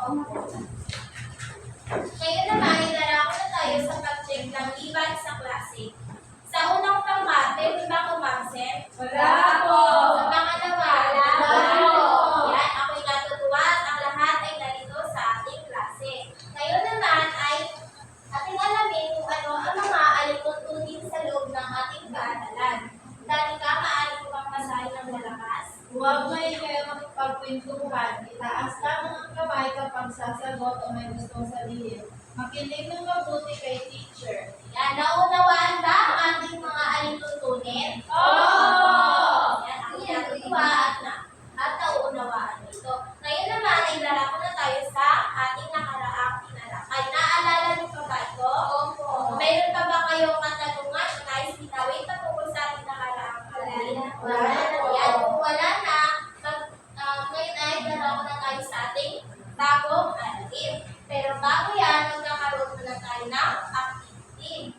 Ngayon naman, idarako na tayo sa pag-check ng liban sa klase. Sa unang pangmate, di ba kumansin? Wala po. Sa pangalawa, wala po. Yan, ako'y natutuwa at ang lahat ay narito sa ating klase. Ngayon naman ay ating alamin kung ano ang mga alituntunin sa loob ng ating paaralan. Dahil ka, maaari ko bang masahin ng malakas? Huwag may kayong pagkwentuhan. Itaas lamang ang kamay kapag sasagot o may gustong sabihin. Makinig ng mabuti kay teacher. Yan, naunawaan ba ang ating mga alituntunin? Oo! Yan, ang natutuwa at nauunawaan ito. Ngayon naman, ay larako na tayo sa ating nakaraang tinalakay. Naalala niyo pa ba ito? Opo. Mayroon pa ba kayong katanungan? Nais pinawin patungkol sa ating nakaraang talakay? Wala. Yan, kung wala na, ngayon ay larako na tayo sa ating bagong aralin. Pero bago yan, magkakaroon muna tayo ng activity.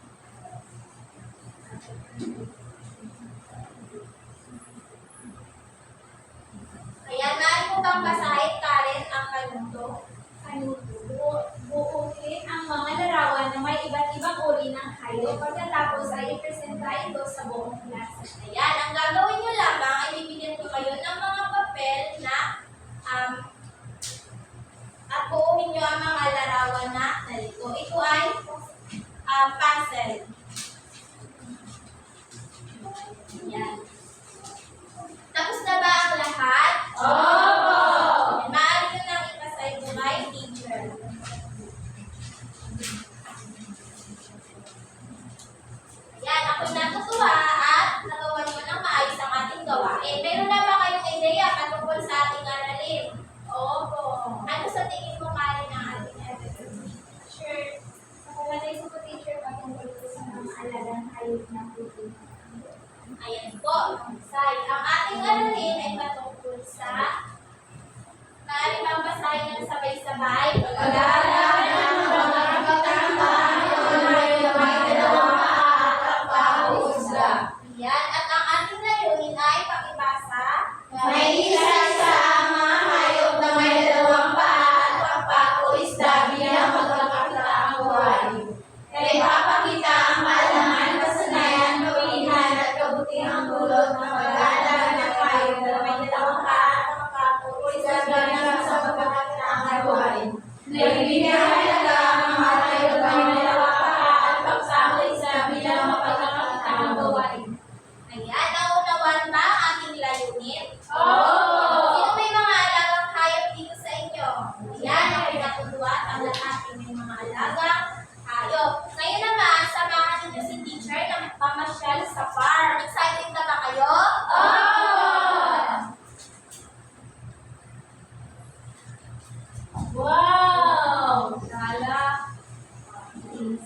Kaya nais mo bang basahin, Karen, ang kanuto? Buukin ang mga larawan na may iba't ibang uri ng hayop pagkatapos ay ipresenta ito sa buong klase. Ayan, ang gagawin nyo lamang ay bibigyan ko kayo ng mga papel na at buuhin nyo ang mga larawan na narito. Ito ay puzzle. Ayan. Tapos na ba ang lahat? Opo! Maaari nyo nang ipasay ko kay teacher. Ayan, ako'y natutuwa at nagawa nyo ng maayos ang ating gawain. Meron na ba kayong ideya patungkol sa ating aralin? Opo. Ano sa tingin mo, Karen, ang ating aralin? Sure. Sa palagay ko po, teacher, patungkol po sa mga alagang hayop na puti. Ayan po, Sai. Ang ating aralin ay patungkol sa maaari bang basahin ng sabay-sabay? Pag-aalaman ng mga katambay, may dalawang paa at pang-usla. Ayan, at ang ating layunin ay pakibasa. May isa-isang mga hayop na may dalawang paa at pagpapaisda bilang magkakataang buhay. Kaya ipapakita ang kaalaman, kasanayan, kawihan at kabutihang dulot ng pag-aalaga ng hayop na may dalawang paa at pagpapaisda bilang sa magkakataang buhay. Nagbibigay halaga ang mga hayop na may dalawang paa at pagpapaisda bilang magkakataang buhay. Ayan, naunawan ba ang ating layunin? Oo! Sino may mga alagang hayop dito sa inyo? Ayan, ako'y natutuwa at ang lahat ay may mga alagang hayop. Ngayon naman, samahan ninyo si teacher na pamasyal sa farm. Excited na ba kayo? Wow! Kala! Ayan.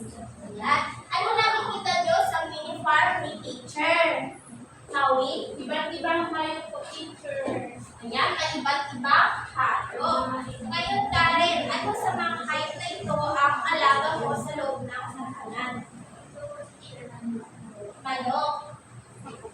Ano nakikita nyo sa mini farm ni teacher? Nawi? Iba't ibang hayop po, teacher. Ayan, may iba't ibang hayop. Ngayon, Karen, ano sa mga hayop na ito ang alaga mo sa loob ng tahanan? Manok.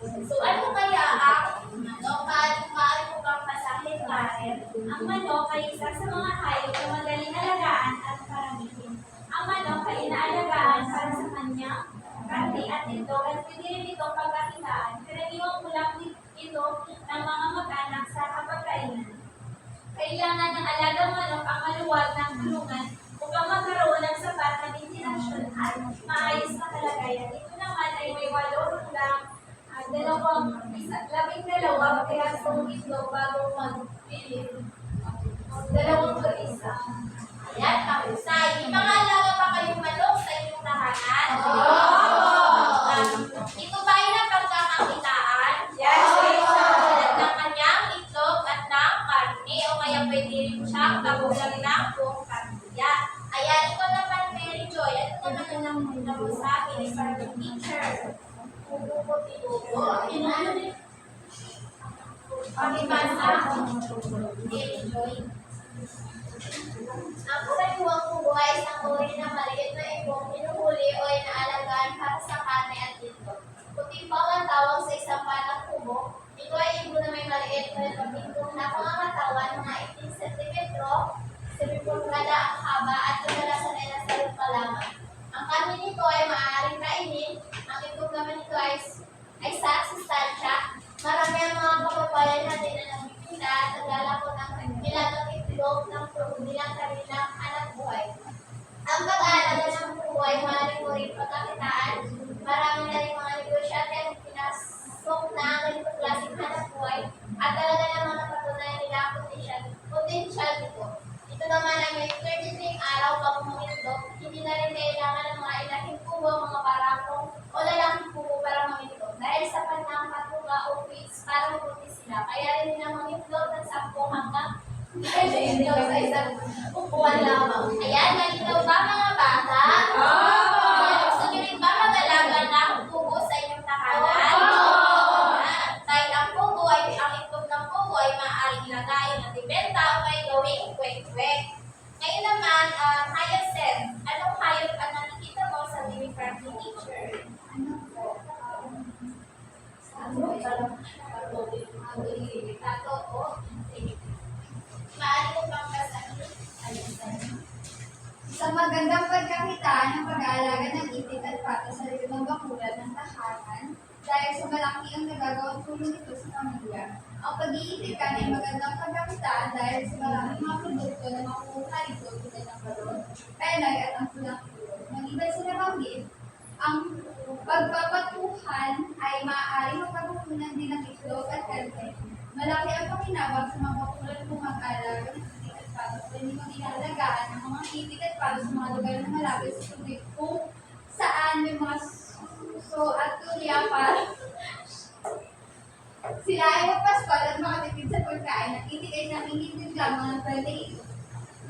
So, ano kaya ang manok? Maaari mo bang basahin, Karen? Ang manok ay isa sa mga hayop na madaling alagaan at paramihin. Ang manok ay inaalagaan para sa kanyang karne at ito at pwede rin itong pagkakitaan. Karaniwang kulang ito ng mga mag-anak sa kapagkainan. Kailangan ng alagang manok ang maluwag ng kulungan upang magkaroon ng sapat na ventilation at maayos na kalagayan. Ito naman ay may 8 hanggang 12 pirasong itlog bago magpilit. 2 per isa. Ayan, kapusay. May mga alaga pa kayong manok sa inyong tahanan? Ito ba ay napagkakakitaan? Yes, teacher. Tulad ng kanyang itlog at ng karne o kaya pwede rin siyang kagulang ng buong pamilya. Ayan, ito naman, Mary Joy. Ano naman ang nakikita mo sa akin as our teacher? Pakibasa. Mary Joy. Ang karaniwang buhay ay isang uri na maliit na ibong hinuhuli o inaalagaan para sa karne at itlog. Puti pa ang tawag sa isang patang kubo. Ito ay ibon na may maliit na pagpintong na pangangatawan, mga 18 cm, 7.5 bilang kanilang hanap buhay. Ang pag-aalaga ng buhay, maaaring mo rin pagkakitaan. Marami na rin mga negosyante ang pinasok na ang ganitong klaseng hanap buhay at talaga namang napatunayan nila ang potensyal nito. Ito naman ay may 33 araw bago mamindog. Hindi na rin kailangan ng mga ilahing kubo, mga barakong o lalaking kubo para mamindog. Dahil sapat na ang patuga o feeds para mabuntis sila. Kaya rin nila mamindog ng 10 hanggang 15 sa isang upuan lamang. Ayan, nalinaw ba mga bata? Gusto niyo rin ba mag-alaga ng kubo sa inyong tahanan? Ayan. Dahil ang kubo ay ang itlog ng kubo ay maaaring lagayin at ibenta o may gawing kwek-kwek. Ngayon naman, Hyacinth, anong hayop ang nakikita mo sa living crafting teacher? Tato o maaari mo bang basahin? Sa magandang pagkakitaan ng pag-aalaga ng itik at pato sa likod ng bakuran ng tahanan, dahil sa malaki ang nagagawang tulong nito sa pamilya. Ang pag-iitikan ay magandang pagkakitaan dahil sa maraming mga produkto na makukuha nito tulad ng balon, penay at ang pulang-pulo. Maliban sa nabanggit, ang pagpapatuhan ay maaaring magpagkukunan din ng itlog at karne. Malaki ang pakinabang sa mga bakuran kung mag-aalaga ng itik at pato sa hindi mag-ialagaan ng mga itik at pato sa mga lugar na malapit sa tubig kung saan may mga suso at tulya para sila ay magpaskol at makatipid sa pagkain at itik ay nangingitig lamang ng 28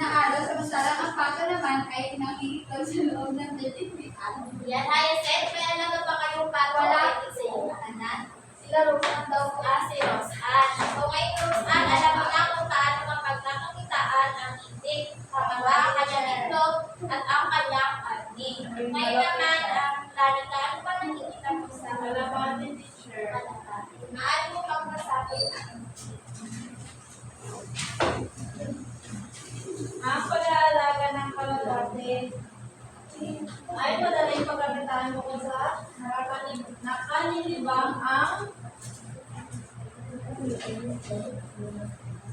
na araw, samantalang ang pato naman ay nangingitig sa loob ng 33 araw. Yan, Hyacinth, may alaga ba kayong pato Wala. sa inyong tahanan? Sila Roseanne daw po si Roseanne. So ngayon Roseanne, alam mo na kung paano mapagkakakitaan ang itik, tama ba? Ang kanyang itlog at ang kanyang karni. Ngayon naman, Lanika, ano ba nakikita mo sa Kalapati, teacher. kalapati? Maaari mo bang masabi? Ang pag-aalaga ng kalapati ay madaling pagkakitaan mo kung sa nakanilibang ang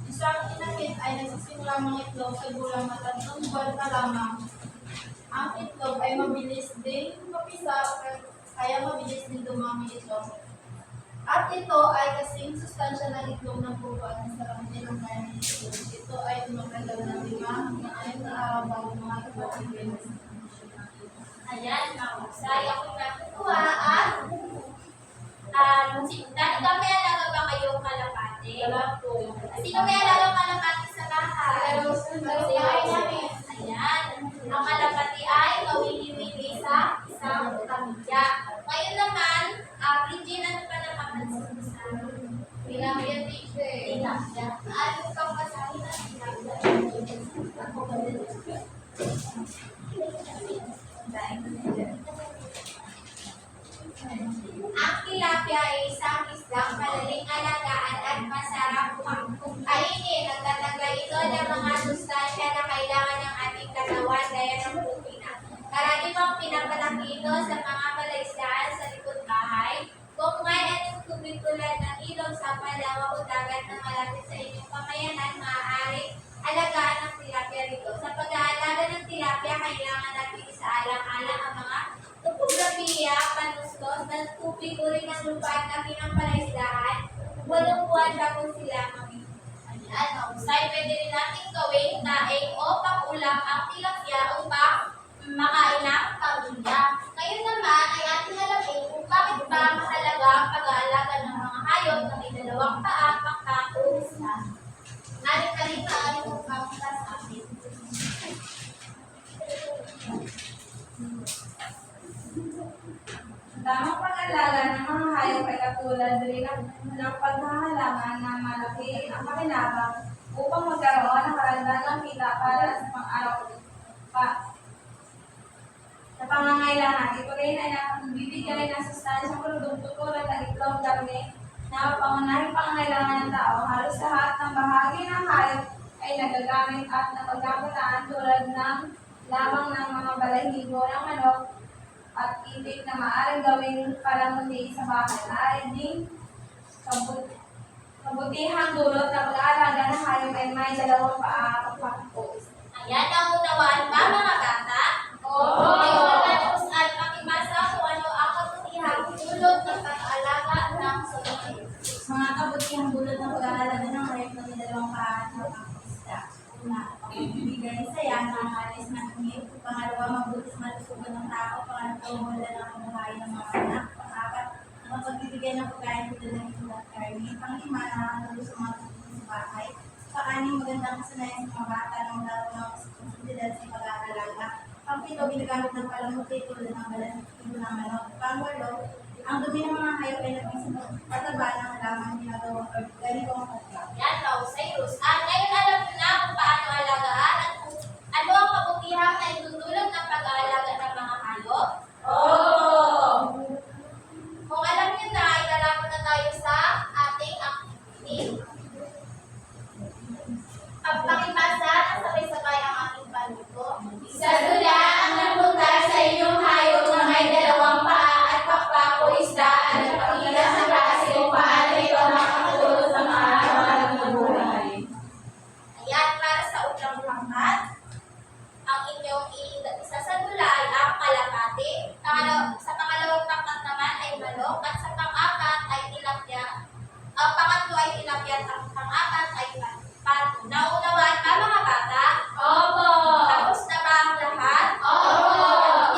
isang inakit ay nagsisimula mga itlog sa gulang na 3 buwan pa lamang. Ang itlog ay mabilis din mapisa kaya mabilis din dumami ito. At ito ay kasing sustansya ng itlog ng pupo at masarap din ang kain ng itlog. Ito ay tumatagal ng 5 hanggang 6 na araw bago mga itlog ay bilis. Ayan, mahusay. Ako natutuwa at Danica, may alaga ba kayong kalapati? Wala po. Sino may alagang kalapati sa bahay? Si Bahay namin. Ayan. Ang kalapati ay kawili-wili sa isang pamilya. Ngayon naman, Regine, ano pa napapansin mo sa tilapia, teacher? Tilapia. Ano pang basahin ang tilapia? Ang tilapia ay isang isdang madaling alagaan at masarap kainin. Nagtatagal ito ng mga sustansya na kailangan ng ating katawan gaya ng protina. Karaniwang pinapalaki ito sa mga palaisdaan sa likod bahay. Kung may anong tubig tulad ng ilog sa palawa o dagat na malapit sa inyong pamayanan, maaaring alagaan ng tilapia rito. Sa pag-aalaga ng tilapia, kailangan natin isaalang-alang ang mga topografiya, panustos, ng tubig, uri ng lupa at laki ng palaisdaan, 8 buwan bago sila mamimili. Ayan, mahusay. Pwede rin natin gawing daing o pakulang ang tilapia upang makain ng pamilya. Ngayon naman ay ating alamin kung bakit ba mahalaga ang pag-aalaga ng mga hayop na may 2 paa, pangka o isa. Aling kalima, ano kung bakit sa amin? Tamang pag-alaga ng mga hayop ay katulad rin ng paghahalangan na malaki ang pakinabang upang magkaroon ng karagdagang kita para sa pang-araw pa. Sa pangangailangan, ito rin ay nagbibigay ng sustansyang produkto tulad ng itlog, karne, na pangunahing pangangailangan ng tao. Halos lahat ng bahagi ng hayop ay nagagamit at napagkakitaan tulad ng lamang ng mga balahibo ng manok at itik na maaaring gawing palamuti sa bahay. Maaaring ding kabutihang dulot na pag-aalaga ng hayop ay may 2 paa, pagpapos. Bigay saya, nakakalis ng inip. Pangalawa, mabuti sa malusugan ng tao. Pangatlo, wala ng kabuhayan ng mga anak. Pangapat, mapagbibigay ng pagkain tulad ng ito at karni. Panglima, nakakatulong sa mga tutulong sa bahay. Pang-anim, magandang kasanayan sa mga bata ng laro ng responsibilidad sa pag-aalaga. Pang-pito, ginagamit ng palamuti tulad ng balat ng manok. Pang-walo, ang dumi ng mga hayop ay naging pataba ng halaman ginagawang ganito ang pagkain. Yan, Cyrus. At ngayon alam niyo na kung paano alagaan at kung ano ang kabutihang na itutulog ng pag-aalaga ng mga hayop. Kung alam niyo na, ilalako na tayo sa ating activity. Pagpakipasa, sabay-sabay ang ating paluto. Sa dula ang napunta sa inyong hayop na may dalawang paa at pakpak o isda at nagpakita sa klase kung paano ito makakatulong sa mga araw-araw na buhay. Ayan, para sa ulang pangkat, ang inyong isasadula ay ang kalapati. Sa pangalawang pangkat naman ay manok at sa pang-apat ay tilapia. Ang pangatlo ay tilapia at ang pang-apat ay pato. Naunawaan ba mga bata? Opo! Tapos na ba ang lahat? Opo!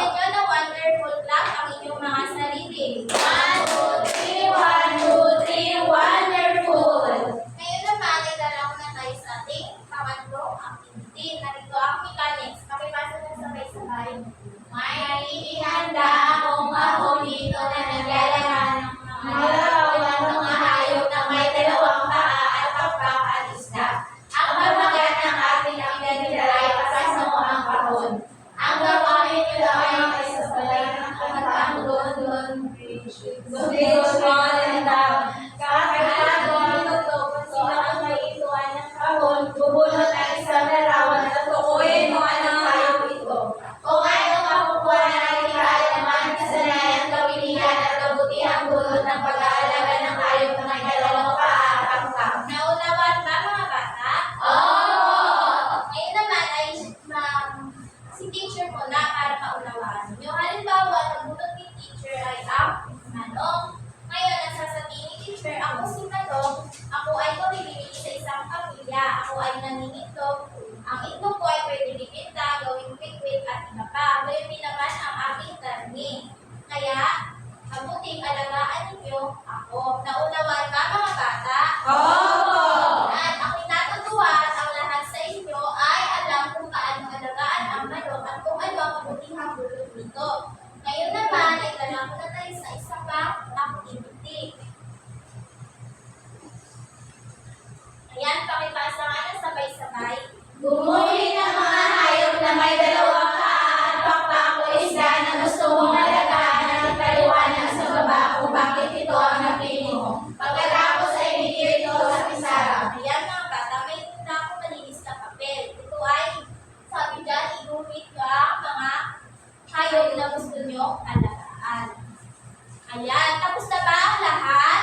Yan nyo na wonderful clock ang inyong mga sarili. 1, 2, 3, 1, 2, 3, wonderful! Ngayon naman ay dalaw na tayo sa ating pangatlong activity. Narito ang mechanics. Pakipasa na sabay-sabay. May ihanda akong paborito na naglalaman ng mga larawan ng mga hayop na may dalawang paa at pakpak at isda. Ang pamagat ng ating aktividad ay pasasok ang kahon. Ang gagawin nyo daw ay makisabay ng kamatang doon. Bridge, small and down. Kakagado ang tutupos so ang may ituan ng kahon, bubunot ang isang larawan at tukuyin mo anong hayop ito. Kung ano makukuha na ating kaalaman, kasanayan, kawilihan at kabutihang dulot ng pag-aalaga ng hayop na may dalawang paa at pakpak. Naunawaan ba mga bata? Ngayon naman ay si teacher mo na para maunawaan. Yung halimbawa, nagbunot ni teacher ay ang manok. Ngayon, ang sasabihin ni teacher, ako si manok, ako ay kumibili sa isang pamilya, ako ay nangingitlog, ang itlog ko ay pwede bibinta, gawing quick-quick at iba pa. Gayon din naman ang aking karni. Kaya, mabuting alagaan ninyo ako. Naunawaan ba mga bata? At ang kinatutuwa at ang lahat sa inyo ay alam kung paano alagaan ang manok at kung ano ang mabutihang dulot nito. Ngayon naman ay dalawa na tayo sa isa pang activity. Ayan, pakipasa nga na sabay-sabay. Gumuhin ng mga hayop na may dalawang paa at pakpak o isda na gusto mong alagaan at ipaliwanag sa baba kung bakit ito ang napili mo. Pagkatapos ay bigyan ito sa pisara. Ayan mga bata, may na ako malinis na papel. Ito ay, sabi dyan, iguhit ko ang mga hayop na gusto nyo alagaan. Ayan, tapos na ba ang lahat?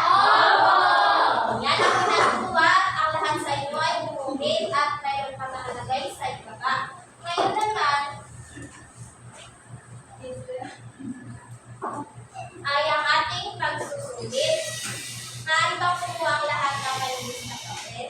Ayan, ang kinatutuwa, ang lahat sa inyo ay gumuhit at mayroon pa nakalagay sa ibaba. Ngayon naman, ay ang ating pagsusulit. Maaari bang kumuha ang lahat ng malinis na papel?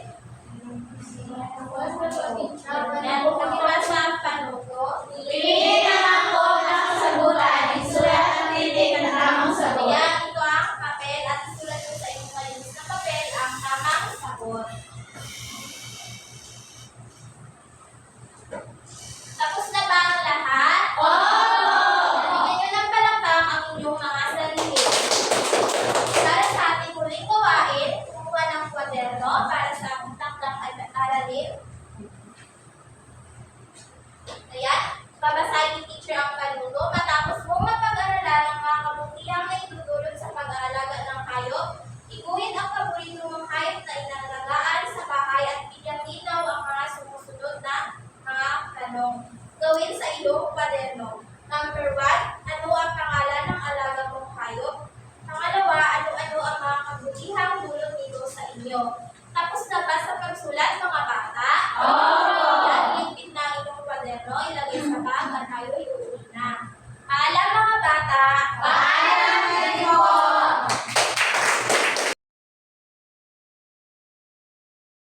Ayan, pakibasa ang panuto. Piliin ang angkop ng kasagutan. Isulat ang titik ng tamang sagot. Ayan, ito ang papel at isulat ko sa inyong malinis na papel ang tamang sagot. Tapos na ba ang lahat? Bigyan nyo ng palakpak ang inyong mga sarili. Para sa ating huling gawain, kumuha ng kwaderno para sa takdang aralin. Ayan, babasahin ni teacher ang panuto. Matapos mong mapag-aralan ang mga kabutihang na itutulot sa pag-aalaga ng hayop, iguhit ang paborito mong hayop na inalagaan sa bahay at bigyan linaw ang mga sumusunod na mga tanong. Gawin sa iyong kwaderno. Number 1, ano ang pangalan ng alaga mong hayop? Pangalawa, ano-ano ang mga kabutihang dulot nito sa inyo? Tapos na ba sa pagsulat mga bata? Yan, ilipit na ang inyong kwaderno, ilagay sa bag at tayo